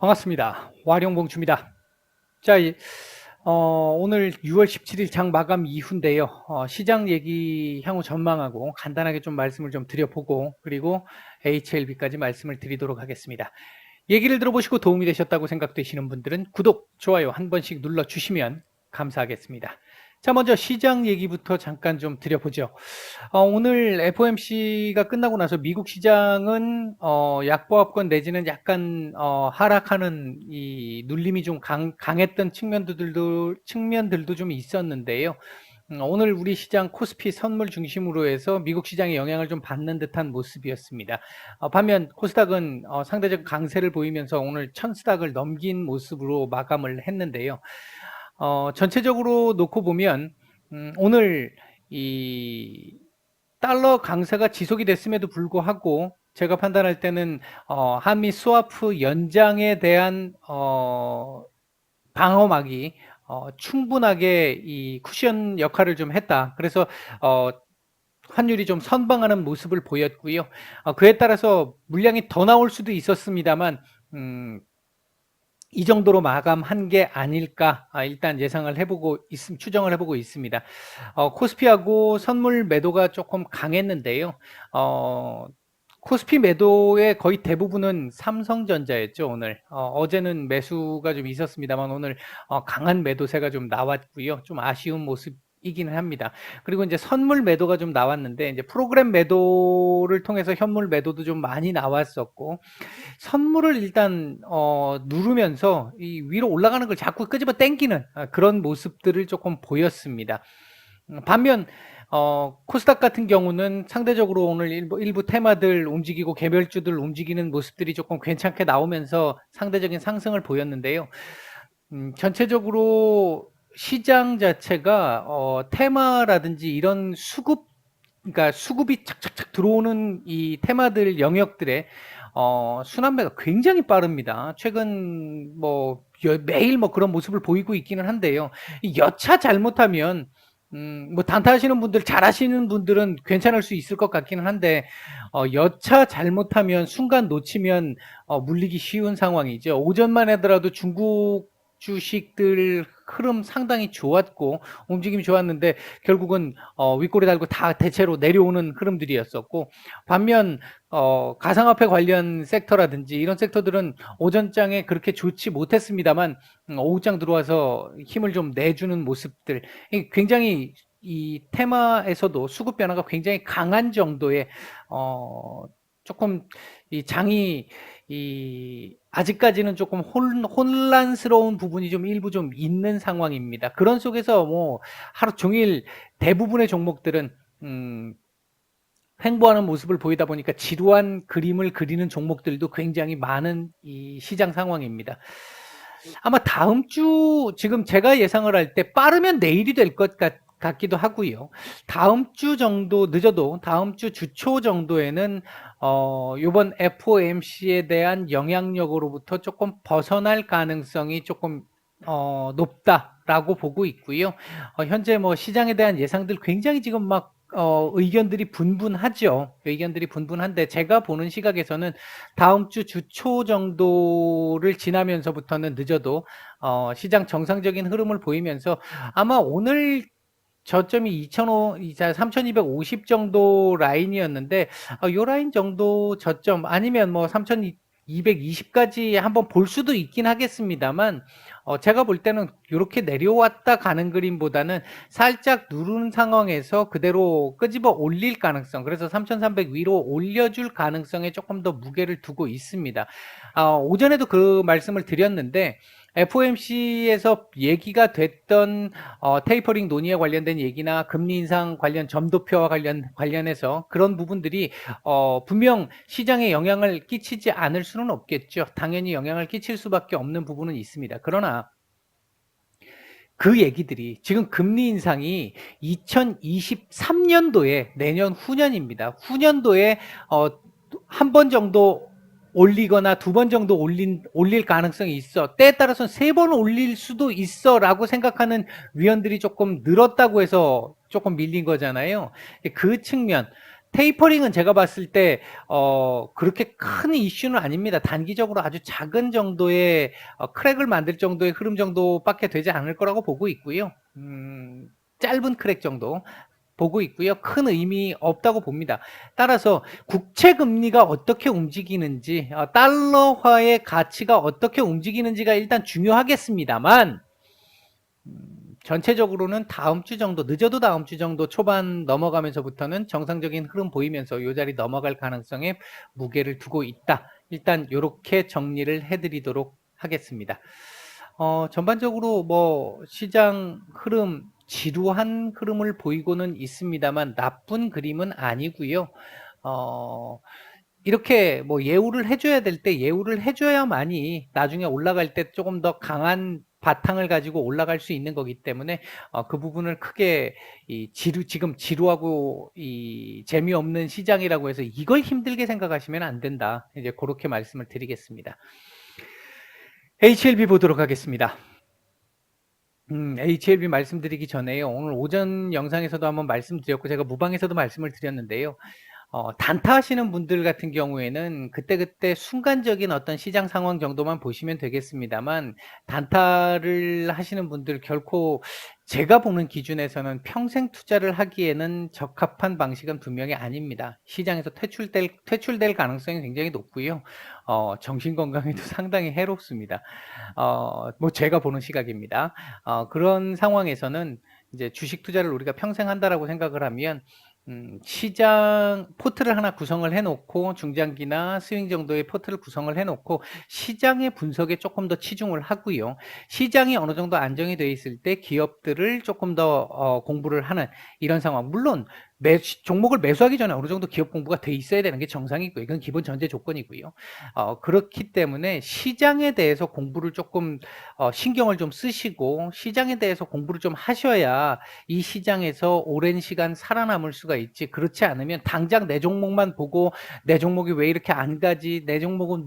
반갑습니다. 와룡봉주입니다. 자, 오늘 6월 17일 장 마감 이후인데요. 시장 얘기 향후 전망하고 간단하게 좀 말씀을 좀 드려보고 그리고 HLB까지 말씀을 드리도록 하겠습니다. 얘기를 들어보시고 도움이 되셨다고 생각되시는 분들은 구독, 좋아요 한 번씩 눌러주시면 감사하겠습니다. 자, 먼저 시장 얘기부터 잠깐 좀 드려보죠. 오늘 FOMC가 끝나고 나서 미국 시장은 약보합권 내지는 약간 하락하는 이 눌림이 좀 강했던 측면들도 좀 있었는데요. 오늘 우리 시장 코스피 선물 중심으로 해서 미국 시장의 영향을 좀 받는 듯한 모습이었습니다. 반면 코스닥은 상대적 강세를 보이면서 오늘 1000스닥을 넘긴 모습으로 마감을 했는데요. 전체적으로 놓고 보면 오늘 이 달러 강세가 지속이 됐음에도 불구하고 제가 판단할 때는 한미 스와프 연장에 대한 방어막이 충분하게 이 쿠션 역할을 좀 했다. 그래서 환율이 좀 선방하는 모습을 보였고요. 그에 따라서 물량이 더 나올 수도 있었습니다만 이 정도로 마감한 게 아닐까 일단 예상을 해보고 추정을 해보고 있습니다. 코스피하고 선물 매도가 조금 강했는데요. 코스피 매도의 거의 대부분은 삼성전자였죠. 오늘 어제는 매수가 좀 있었습니다만 오늘 강한 매도세가 좀 나왔고요. 좀 아쉬운 모습이기는 합니다. 그리고 이제 선물 매도가 좀 나왔는데 이제 프로그램 매도를 통해서 현물 매도도 좀 많이 나왔었고 선물을 일단 누르면서 이 위로 올라가는 걸 자꾸 끄집어 당기는 그런 모습들을 조금 보였습니다. 반면 코스닥 같은 경우는 상대적으로 오늘 일부 테마들 움직이고 개별주들 움직이는 모습들이 조금 괜찮게 나오면서 상대적인 상승을 보였는데요. 전체적으로 시장 자체가 테마라든지 이런 그러니까 수급이 착착착 들어오는 이 테마들 영역들의 순환매가 굉장히 빠릅니다. 최근 뭐 매일 뭐 그런 모습을 보이고 있기는 한데요. 여차 잘못하면 뭐 단타하시는 분들, 잘하시는 분들은 괜찮을 수 있을 것 같기는 한데 여차 잘못하면 순간 놓치면 물리기 쉬운 상황이죠. 오전만 하더라도 중국 주식들 흐름 상당히 좋았고 움직임이 좋았는데 결국은 윗꼬리 달고 다 대체로 내려오는 흐름들이었었고 반면 가상화폐 관련 섹터라든지 이런 섹터들은 오전장에 그렇게 좋지 못했습니다만 오후장 들어와서 힘을 좀 내주는 모습들 굉장히 이 테마에서도 수급 변화가 굉장히 강한 정도의 조금 이 장이 아직까지는 조금 혼란스러운 부분이 좀 일부 좀 있는 상황입니다. 그런 속에서 뭐 하루 종일 대부분의 종목들은 횡보하는 모습을 보이다 보니까 지루한 그림을 그리는 종목들도 굉장히 많은 이 시장 상황입니다. 아마 다음 주 지금 제가 예상을 할 때 빠르면 내일이 될 것 같기도 하고요. 다음 주 정도 늦어도 다음 주 주초 정도에는 이번 FOMC에 대한 영향력으로부터 조금 벗어날 가능성이 조금 높다라고 보고 있고요. 현재 뭐 시장에 대한 예상들 굉장히 지금 막 의견들이 분분하죠. 의견들이 분분한데 제가 보는 시각에서는 다음 주 주초 정도를 지나면서부터는 늦어도 시장 정상적인 흐름을 보이면서 아마 오늘 저점이 3250 정도 라인이었는데 요 라인 정도 저점 아니면 뭐 3220까지 한번 볼 수도 있긴 하겠습니다만 제가 볼 때는 이렇게 내려왔다 가는 그림보다는 살짝 누르는 상황에서 그대로 끄집어 올릴 가능성 그래서 3300 위로 올려줄 가능성에 조금 더 무게를 두고 있습니다. 오전에도 그 말씀을 드렸는데 FOMC에서 얘기가 됐던 테이퍼링 논의에 관련된 얘기나 금리 인상 관련 점도표와 관련해서 그런 부분들이 분명 시장에 영향을 끼치지 않을 수는 없겠죠. 당연히 영향을 끼칠 수밖에 없는 부분은 있습니다. 그러나 그 얘기들이 지금 금리 인상이 2023년도에 내년 후년입니다. 후년도에 한 번 정도 올리거나 두 번 정도 올릴 가능성이 있어. 때에 따라서는 세 번 올릴 수도 있어 라고 생각하는 위원들이 조금 늘었다고 해서 조금 밀린 거잖아요. 그 측면 테이퍼링은 제가 봤을 때 그렇게 큰 이슈는 아닙니다. 단기적으로 아주 작은 정도의 크랙을 만들 정도의 흐름 정도밖에 되지 않을 거라고 보고 있고요. 짧은 크랙 정도 보고 있고요. 큰 의미 없다고 봅니다. 따라서 국채 금리가 어떻게 움직이는지, 달러화의 가치가 어떻게 움직이는지가 일단 중요하겠습니다만, 전체적으로는 다음 주 정도, 늦어도 다음 주 정도 초반 넘어가면서부터는 정상적인 흐름 보이면서 이 자리 넘어갈 가능성에 무게를 두고 있다. 일단 이렇게 정리를 해드리도록 하겠습니다. 전반적으로 뭐 시장 흐름, 지루한 흐름을 보이고는 있습니다만 나쁜 그림은 아니고요. 이렇게 뭐 예우를 해줘야 될 때 예우를 해줘야만이 나중에 올라갈 때 조금 더 강한 바탕을 가지고 올라갈 수 있는 거기 때문에 그 부분을 크게 지금 지루하고 재미없는 시장이라고 해서 이걸 힘들게 생각하시면 안 된다. 이제 그렇게 말씀을 드리겠습니다. HLB 보도록 하겠습니다. HLB 말씀드리기 전에요. 오늘 오전 영상에서도 한번 말씀드렸고 제가 무방에서도 말씀을 드렸는데요. 단타 하시는 분들 같은 경우에는 그때그때 순간적인 어떤 시장 상황 정도만 보시면 되겠습니다만 단타를 하시는 분들 결코 제가 보는 기준에서는 평생 투자를 하기에는 적합한 방식은 분명히 아닙니다. 시장에서 퇴출될 가능성이 굉장히 높고요. 정신건강에도 상당히 해롭습니다. 뭐 제가 보는 시각입니다. 그런 상황에서는 이제 주식 투자를 우리가 평생 한다라고 생각을 하면 시장 포트를 하나 구성을 해놓고 중장기나 스윙 정도의 포트를 구성을 해놓고 시장의 분석에 조금 더 치중을 하고요. 시장이 어느 정도 안정이 돼 있을 때 기업들을 조금 더 공부를 하는 이런 상황. 물론 종목을 매수하기 전에 어느 정도 기업 공부가 돼 있어야 되는 게 정상이고요. 이건 기본 전제 조건이고요. 그렇기 때문에 시장에 대해서 공부를 조금 신경을 좀 쓰시고 시장에 대해서 공부를 좀 하셔야 이 시장에서 오랜 시간 살아남을 수가 있지. 그렇지 않으면 당장 내 종목만 보고 내 종목이 왜 이렇게 안 가지? 내 종목은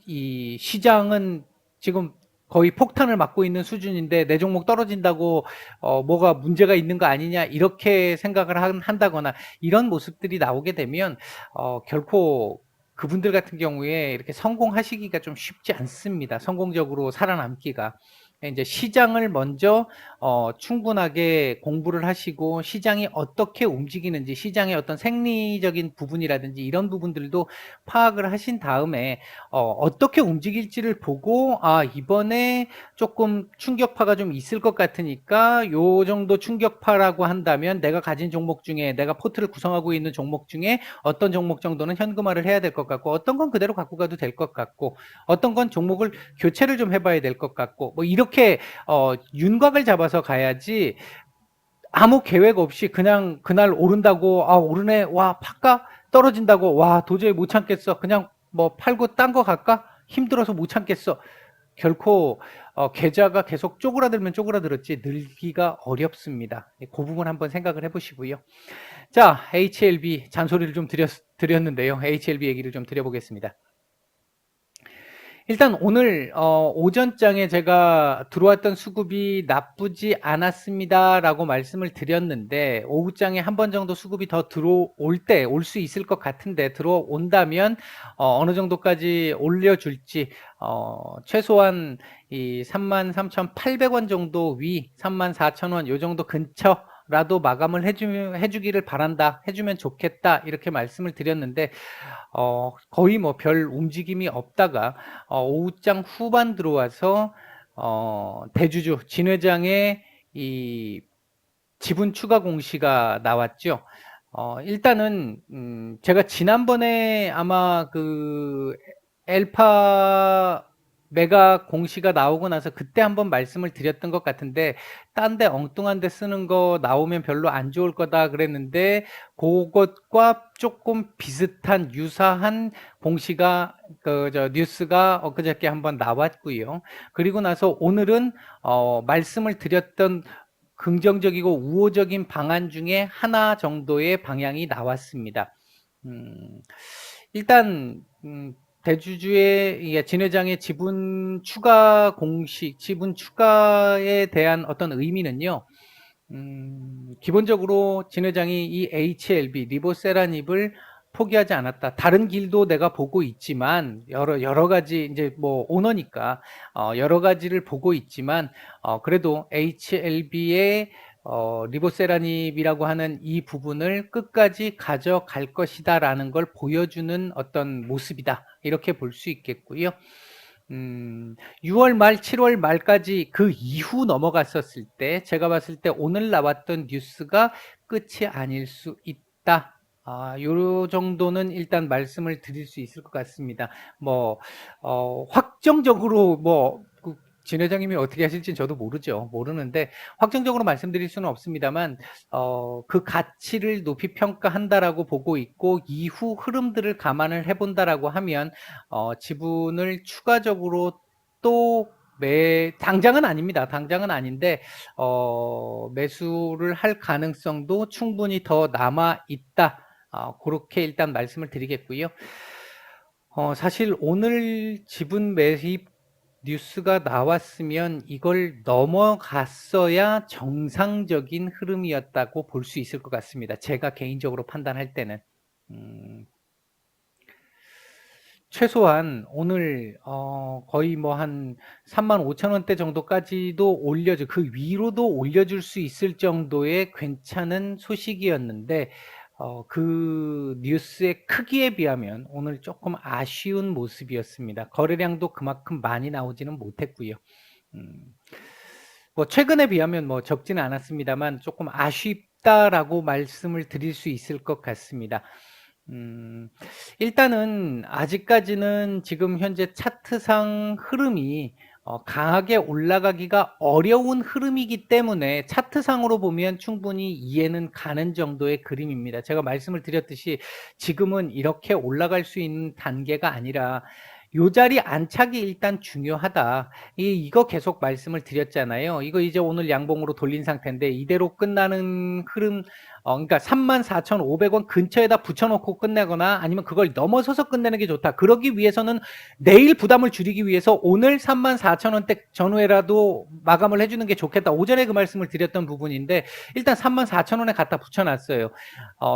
이 시장은 지금 거의 폭탄을 맞고 있는 수준인데 내 종목 떨어진다고 뭐가 문제가 있는 거 아니냐 이렇게 생각을 한다거나 이런 모습들이 나오게 되면 결코 그분들 같은 경우에 이렇게 성공하시기가 좀 쉽지 않습니다. 성공적으로 살아남기가. 이제 시장을 먼저 충분하게 공부를 하시고 시장이 어떻게 움직이는지 시장의 어떤 생리적인 부분이라든지 이런 부분들도 파악을 하신 다음에 어떻게 움직일지를 보고 이번에 조금 충격파가 좀 있을 것 같으니까 요 정도 충격파라고 한다면 내가 가진 종목 중에 내가 포트를 구성하고 있는 종목 중에 어떤 종목 정도는 현금화를 해야 될 것 같고 어떤 건 그대로 갖고 가도 될 것 같고 어떤 건 종목을 교체를 좀 해봐야 될 것 같고 뭐 이렇게 윤곽을 잡아서 가야지 아무 계획 없이 그냥 그날 오른다고 오르네 와 팔까 떨어진다고 와 도저히 못 참겠어 그냥 뭐 팔고 딴 거 갈까 힘들어서 못 참겠어 결코 계좌가 계속 쪼그라들면 쪼그라들었지 늘기가 어렵습니다. 그 부분 한번 생각을 해보시고요. 자, HLB 잔소리를 좀 드렸는데요. HLB 얘기를 좀 드려보겠습니다. 일단 오늘 오전장에 제가 들어왔던 수급이 나쁘지 않았습니다라고 말씀을 드렸는데 오후장에 한 번 정도 수급이 더 들어올 때 올 수 있을 것 같은데 들어온다면 어느 정도까지 올려줄지 최소한 이 33,800원 정도 위 34,000원 요 정도 근처 라도 마감을 해주기를 바란다 해주면 좋겠다 이렇게 말씀을 드렸는데 거의 뭐 별 움직임이 없다가 오후장 후반 들어와서 대주주 진 회장의 이 지분 추가 공시가 나왔죠. 일단은 제가 지난번에 아마 그 엘파 메가 공시가 나오고 나서 그때 한번 말씀을 드렸던 것 같은데 딴 데 엉뚱한 데 쓰는 거 나오면 별로 안 좋을 거다 그랬는데 그것과 조금 비슷한 유사한 공시가 뉴스가 엊그저께 한번 나왔고요. 그리고 나서 오늘은 말씀을 드렸던 긍정적이고 우호적인 방안 중에 하나 정도의 방향이 나왔습니다. 일단 대주주의 진 회장의 지분 추가 공식, 지분 추가에 대한 어떤 의미는요. 기본적으로 진 회장이 이 HLB, 리보세라닙을 포기하지 않았다. 다른 길도 내가 보고 있지만, 여러 가지, 이제 뭐, 오너니까, 여러 가지를 보고 있지만, 그래도 HLB의 리보세라닙이라고 하는 이 부분을 끝까지 가져갈 것이다라는 걸 보여주는 어떤 모습이다. 이렇게 볼 수 있겠고요. 6월 말, 7월 말까지 그 이후 넘어갔었을 때 제가 봤을 때 오늘 나왔던 뉴스가 끝이 아닐 수 있다. 요 정도는 일단 말씀을 드릴 수 있을 것 같습니다. 뭐, 확정적으로 진 회장님이 어떻게 하실지는 저도 모르는데, 확정적으로 말씀드릴 수는 없습니다만, 그 가치를 높이 평가한다라고 보고 있고, 이후 흐름들을 감안을 해본다라고 하면, 지분을 추가적으로 또 당장은 아닙니다. 당장은 아닌데, 매수를 할 가능성도 충분히 더 남아 있다. 그렇게 일단 말씀을 드리겠고요. 사실 오늘 지분 매입 뉴스가 나왔으면 이걸 넘어갔어야 정상적인 흐름이었다고 볼 수 있을 것 같습니다. 제가 개인적으로 판단할 때는. 최소한 오늘 거의 뭐 한 35,000원대 정도까지도 그 위로도 올려줄 수 있을 정도의 괜찮은 소식이었는데 그 뉴스의 크기에 비하면 오늘 조금 아쉬운 모습이었습니다. 거래량도 그만큼 많이 나오지는 못했고요. 뭐 최근에 비하면 뭐 적지는 않았습니다만 조금 아쉽다라고 말씀을 드릴 수 있을 것 같습니다. 일단은 아직까지는 지금 현재 차트상 흐름이 강하게 올라가기가 어려운 흐름이기 때문에 차트상으로 보면 충분히 이해는 가는 정도의 그림입니다. 제가 말씀을 드렸듯이 지금은 이렇게 올라갈 수 있는 단계가 아니라 요 자리 안착이 일단 중요하다. 이거 계속 말씀을 드렸잖아요. 이거 이제 오늘 양봉으로 돌린 상태인데 이대로 끝나는 흐름, 그러니까 34,500원 근처에다 붙여놓고 끝내거나 아니면 그걸 넘어서서 끝내는 게 좋다. 그러기 위해서는 내일 부담을 줄이기 위해서 오늘 34,000원대 전후에라도 마감을 해주는 게 좋겠다. 오전에 그 말씀을 드렸던 부분인데 일단 34,000원에 갖다 붙여놨어요.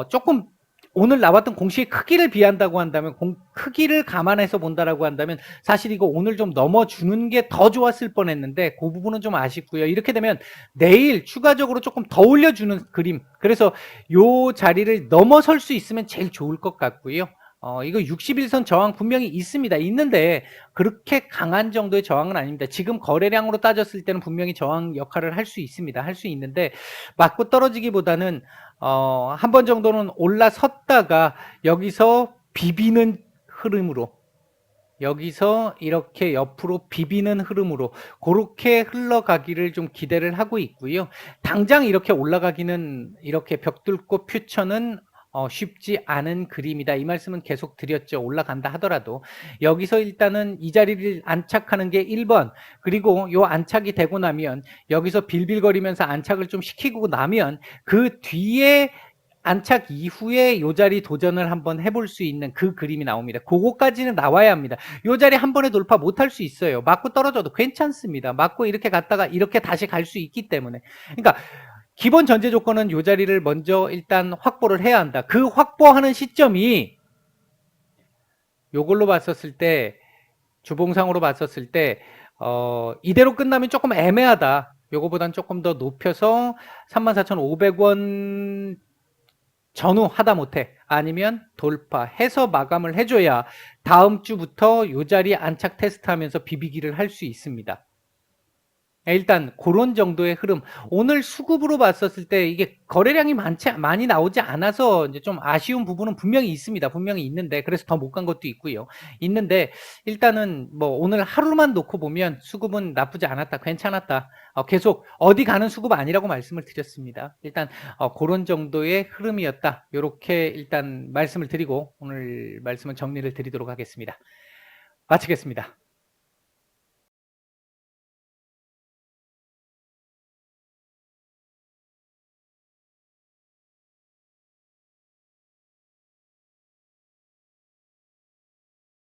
조금 오늘 나왔던 공시의 크기를 비한다고 한다면 크기를 감안해서 본다라고 한다면 사실 이거 오늘 좀 넘어주는 게 더 좋았을 뻔했는데 그 부분은 좀 아쉽고요. 이렇게 되면 내일 추가적으로 조금 더 올려주는 그림, 그래서 요 자리를 넘어설 수 있으면 제일 좋을 것 같고요. 이거 61선 저항 분명히 있는데 그렇게 강한 정도의 저항은 아닙니다. 지금 거래량으로 따졌을 때는 분명히 저항 역할을 할 수 있습니다. 할 수 있는데 맞고 떨어지기보다는 한 번 정도는 올라섰다가 여기서 비비는 흐름으로, 여기서 이렇게 옆으로 비비는 흐름으로 그렇게 흘러가기를 좀 기대를 하고 있고요. 당장 이렇게 올라가기는, 이렇게 벽 뚫고 퓨처는 쉽지 않은 그림이다. 이 말씀은 계속 드렸죠. 올라간다 하더라도 여기서 일단은 이 자리를 안착하는 게 1번, 그리고 요 안착이 되고 나면 여기서 빌빌거리면서 안착을 좀 시키고 나면 그 뒤에 안착 이후에 요 자리 도전을 한번 해볼 수 있는 그 그림이 나옵니다. 그거까지는 나와야 합니다. 요 자리 한 번에 돌파 못할 수 있어요. 맞고 떨어져도 괜찮습니다. 맞고 이렇게 갔다가 이렇게 다시 갈 수 있기 때문에. 그러니까 기본 전제 조건은 요 자리를 먼저 일단 확보를 해야 한다. 그 확보하는 시점이 요걸로 봤었을 때, 주봉상으로 봤었을 때 이대로 끝나면 조금 애매하다. 요거보단 조금 더 높여서 34,500원 전후 하다못해 아니면 돌파해서 마감을 해줘야 다음 주부터 요 자리 안착 테스트하면서 비비기를 할 수 있습니다. 일단 그런 정도의 흐름. 오늘 수급으로 봤었을 때 이게 거래량이 많이 나오지 않아서 이제 좀 아쉬운 부분은 분명히 있습니다. 분명히 있는데, 그래서 더 못 간 것도 있고요. 있는데 일단은 뭐 오늘 하루만 놓고 보면 수급은 나쁘지 않았다, 괜찮았다. 계속 어디 가는 수급 아니라고 말씀을 드렸습니다. 일단 그런 정도의 흐름이었다. 이렇게 일단 말씀을 드리고 오늘 말씀은 정리를 드리도록 하겠습니다. 마치겠습니다.